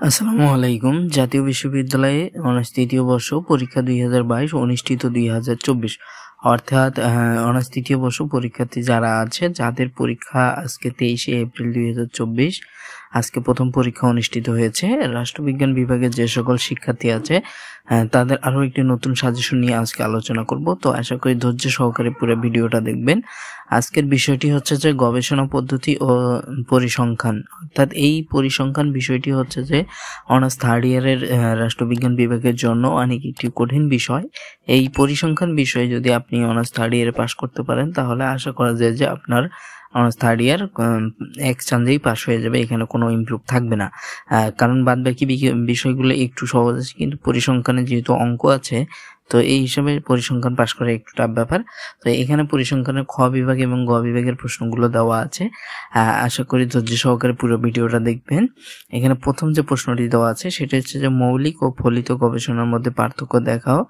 আসসালামু আলাইকুম। জাতীয় বিশ্ববিদ্যালয়ে অনার্স তৃতীয় বর্ষ পরীক্ষা 2022 অনুষ্ঠিত 2024 অর্থাৎ অনার্স তৃতীয় বর্ষ পরীক্ষার্থী যারা আছে যাদের পরীক্ষা আজকে 23শে এপ্রিল 2024 আজকে প্রথম পরীক্ষা অনুষ্ঠিত হয়েছে। রাষ্ট্রবিজ্ঞান বিভাগের যে সকল শিক্ষার্থী আছে তাদের আরও একটি নতুন সাজেশন নিয়ে আজকে আলোচনা করব। তো আশা করি ধৈর্য সহকারে পুরো ভিডিওটা দেখবেন। আজকের বিষয়টি হচ্ছে যে গবেষণা পদ্ধতি ও পরিসংখ্যান, অর্থাৎ এই পরিসংখ্যান বিষয়টি হচ্ছে যে অনার্স থার্ড ইয়ারের রাষ্ট্রবিজ্ঞান বিভাগের জন্য অনেক একটি কঠিন বিষয়। এই পরিসংখ্যান বিষয়ে যদি আপনি অনার্স থার্ড ইয়ারে পাশ করতে পারেন তাহলে আশা করা যায় যে আপনার অনার্স থার্ড ইয়ার এক চান্দেই পাস হয়ে যাবে, এখানে কোনো ইমপ্রুভ থাকবে না। কারণ বাদ বাকি বিষয়গুলো একটু সহজ আছে, কিন্তু পরিসংখ্যানে যেহেতু অঙ্ক আছে তো এই হিসাবে পরিসংখ্যান পাশ করা একটু টাফ ব্যাপার। তো এখানে পরিসংখ্যানের খ বিভাগ এবং গ বিভাগের প্রশ্নগুলো দেওয়া আছে। আশা করি ধৈর্য সহকারে পুরো ভিডিওটা দেখবেন। এখানে প্রথম যে প্রশ্নটি দেওয়া আছে সেটা হচ্ছে যে মৌলিক ও ফলিত গবেষণার মধ্যে পার্থক্য দেখাও।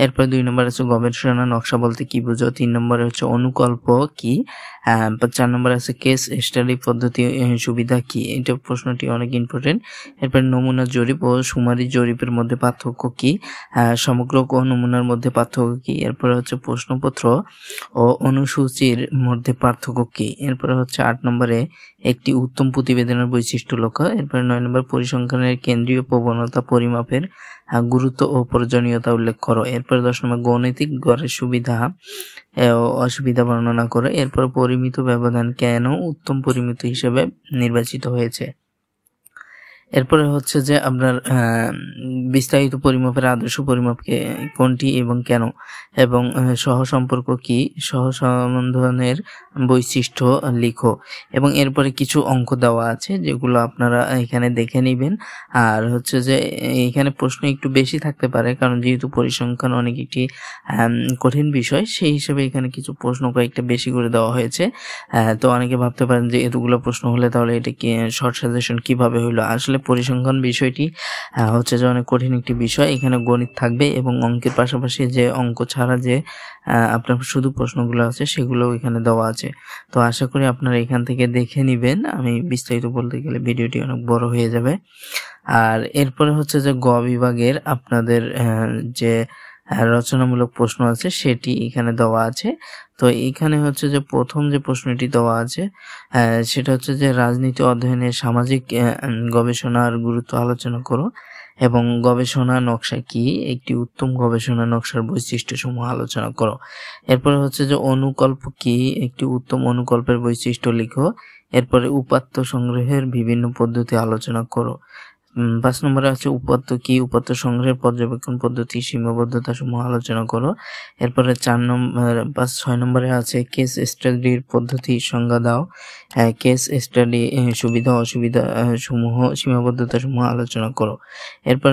এরপর 2 নম্বরে আছে গবেষণা নকশা বলতে কি বুঝো। 3 নম্বরে হচ্ছে অনুকল্প কি। 4 নম্বরে আছে কেস স্টাডি পদ্ধতি সুবিধা কি। এটা প্রশ্নটি অনেক ইম্পর্টেন্ট। এরপর নমুনা জরিপ ও সুমারি জরিপের মধ্যে পার্থক্য কি। সমগ্র ও নমুনার মধ্যে পার্থক্য কি। এরপরে হচ্ছে প্রশ্নপত্র ও অনুসূচির মধ্যে পার্থক্য কি। এরপরে হচ্ছে 8 নম্বরে একটি উত্তম প্রতিবেদনের বৈশিষ্ট্য লক্ষ্য। এরপরে 9 নম্বর পরিসংখ্যানের কেন্দ্রীয় প্রবণতা পরিমাপের গুরুত্ব ও প্রয়োজনীয়তা উল্লেখ করো। এরপরে 10 নম্বর গণিতিক গড়ের সুবিধা ও অসুবিধা বর্ণনা করো। এরপর পরিমিত ব্যবধান কেন উত্তম পরিমিত হিসেবে নির্বাচিত হয়েছে। এরপরে হচ্ছে যে আপনার বিস্তারিত পরিমাপের আদর্শ পরিমাপ কোনটি এবং কেন, এবং সহসম্পর্ক কি, সহসম্বন্ধনের বৈশিষ্ট্য লিখো। এবং এরপরে কিছু অঙ্ক দেওয়া আছে যেগুলো আপনারা এখানে দেখে নেবেন। আর হচ্ছে যে এখানে প্রশ্ন একটু বেশি থাকতে পারে, কারণ যেহেতু পরিসংখ্যান অনেক একটি কঠিন বিষয়, সেই হিসেবে এখানে কিছু প্রশ্ন কয়েকটা বেশি করে দেওয়া হয়েছে। তো অনেকে ভাবতে পারেন যে এতগুলো প্রশ্ন হলে তাহলে এটা কি শর্ট সাজেশন কিভাবে হইলো। আসলে পরিসংখ্যান বিষয়টি হচ্ছে যে অনেক কঠিন একটি বিষয়। এখানে গণিত থাকবে এবং অঙ্কের পাশাপাশি যে অঙ্ক ছাড়া যে আপনার শুধু প্রশ্নগুলো আছে সেগুলোও এখানে দেওয়া আছে। তো আশা করি আপনারা এখান থেকে দেখে নেবেন। আমি বিস্তারিত বলতে গেলে ভিডিওটি অনেক বড় হয়ে যাবে। আর এরপরে হচ্ছে যে গ বিভাগের আপনাদের যে রচনামূলক প্রশ্ন আছে সেটি এখানে দেওয়া আছে। তো এখানে হচ্ছে যে প্রথম যে প্রশ্নটি দেওয়া আছে সেটা হচ্ছে যে রাজনীতি অধ্যয়নের সামাজিক গবেষণার গুরুত্ব আলোচনা করো এবং গবেষণা নকশা কি, একটি উত্তম গবেষণা নকশার বৈশিষ্ট্যসমূহ আলোচনা করো। এরপরে হচ্ছে যে অনুকল্প কি, একটি উত্তম অনুকল্পের বৈশিষ্ট্য লিখো। এরপরে উপাত্ত সংগ্রহের বিভিন্ন পদ্ধতি আলোচনা করো। 5 নম্বরে আছে উপাত্ত কি, উপাত্ত সংগ্রহের পর্যবেক্ষণ পদ্ধতি সীমাবদ্ধতা সমূহ আলোচনা করো। এরপরে 6 নম্বরে আছে কেস স্টাডির পদ্ধতি সংজ্ঞা দাও। কেস স্টাডি সুবিধা অসুবিধা সমূহ সীমাবদ্ধতা সমূহ আলোচনা করো। এরপর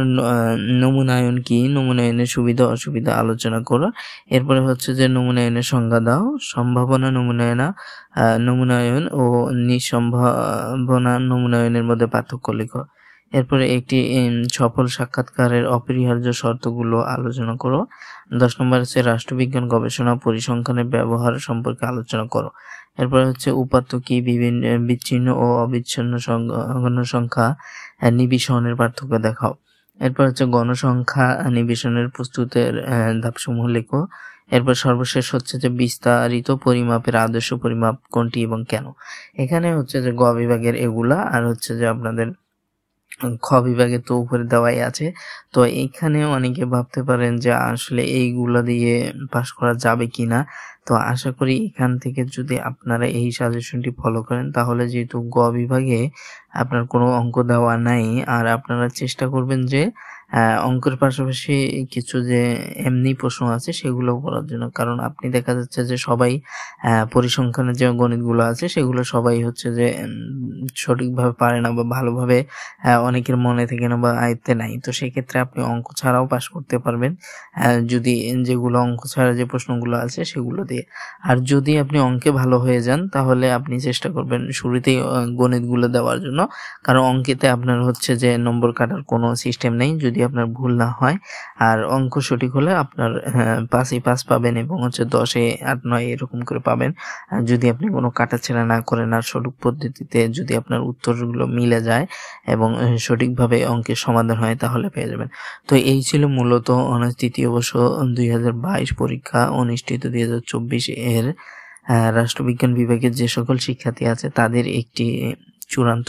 নমুনায়ন কি, নমুনায়নের সুবিধা অসুবিধা আলোচনা করো। এরপরে হচ্ছে যে নমুনায়নের সংজ্ঞা দাও। সম্ভাবনা নমুনায়ন ও নিঃসম্ভাবনা নমুনায়নের মধ্যে পার্থক্য লিখো। এরপরে একটি সফল সাক্ষাৎকারের অপরিহার্য শর্তগুলো আলোচনা করো। 10 নম্বর হচ্ছে রাষ্ট্রবিজ্ঞান গবেষণা পরিসংখ্যানের ব্যবহার সম্পর্কে আলোচনা করো। এরপরে হচ্ছে উপাত্ত কি, বিভিন্ন বিচ্ছিন্ন ও অবিচ্ছিন্ন গণসংখ্যা নিবিষণের পার্থক্য দেখাও। এরপর হচ্ছে গণসংখ্যা নিবিষণের প্রস্তুতের ধাপসমূহ লেখো। এরপর সর্বশেষ হচ্ছে যে বিস্তারিত পরিমাপের আদর্শ পরিমাপ কোনটি এবং কেন। এখানে হচ্ছে যে গ বিভাগের এগুলা, আর হচ্ছে যে আপনাদের খ বিভাগে তো উপরে দেওয়াই আছে। তো এইখানে অনেকে ভাবতে পারেন যে আসলে এইগুলা দিয়ে পাস করা যাবে কিনা। তো আশা করি এখান থেকে যদি আপনারা এই সাজেশনটি ফলো করেন তাহলে যেহেতু গ বিভাগে আপনার কোনো অঙ্ক দেওয়া নাই, আর আপনারা চেষ্টা করবেন যে অঙ্কের পাশাপাশি কিছু যে এমনি প্রশ্ন আছে সেগুলো করার জন্য। কারণ আপনি দেখা যাচ্ছে যে সবাই পরিসংখ্যানের যে গণিতগুলো আছে সেগুলো সবাই হচ্ছে যে সঠিকভাবে পারে না বা ভালোভাবে অনেকের মনে থেকে না বা আয়ত্তে নাই। তো সেক্ষেত্রে আপনি অঙ্ক ছাড়াও পাস করতে পারবেন যদি যেগুলো অঙ্ক ছাড়া যে প্রশ্নগুলো আছে সেগুলো দিয়ে। আর যদি আপনি অঙ্কে ভালো হয়ে যান তাহলে আপনি চেষ্টা করবেন শুরুতেই গণিতগুলো দেওয়ার জন্য, কারণ অঙ্কেতে আপনার হচ্ছে যে নম্বর কাটার কোনো সিস্টেম নেই যদি আপনার ভুল না হয়। আর অঙ্ক সঠিক হলে আপনার 5-ই 5 পাবেন এবং হচ্ছে 10-এ 8-9 এরকম করে পাবেন। আর যদি আপনি কোনো কাটাছেঁড়া না করেন আর সঠিক পদ্ধতিতে যদি আপনার উত্তরগুলো মিলে যায় এবং সঠিকভাবে অঙ্কের সমাধান হয় তাহলে পেয়ে যাবেন। তো এই ছিল মূলত অনার্স তৃতীয় বর্ষ 2022 পরীক্ষা অনুষ্ঠিত 2024 এর রাষ্ট্রবিজ্ঞান বিভাগের যে সকল শিক্ষার্থী আছে তাদের একটি চূড়ান্ত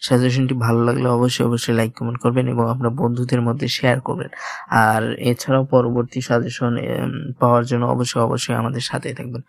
সাজেশনটি ভালো লাগলে অবশ্যই লাইক কমেন্ট করবেন এবং আপনার বন্ধুদের মধ্যে শেয়ার করবেন। আর এছাড়াও পরবর্তী সাজেশন পাওয়ার জন্য অবশ্যই আমাদের সাথেই থাকবেন।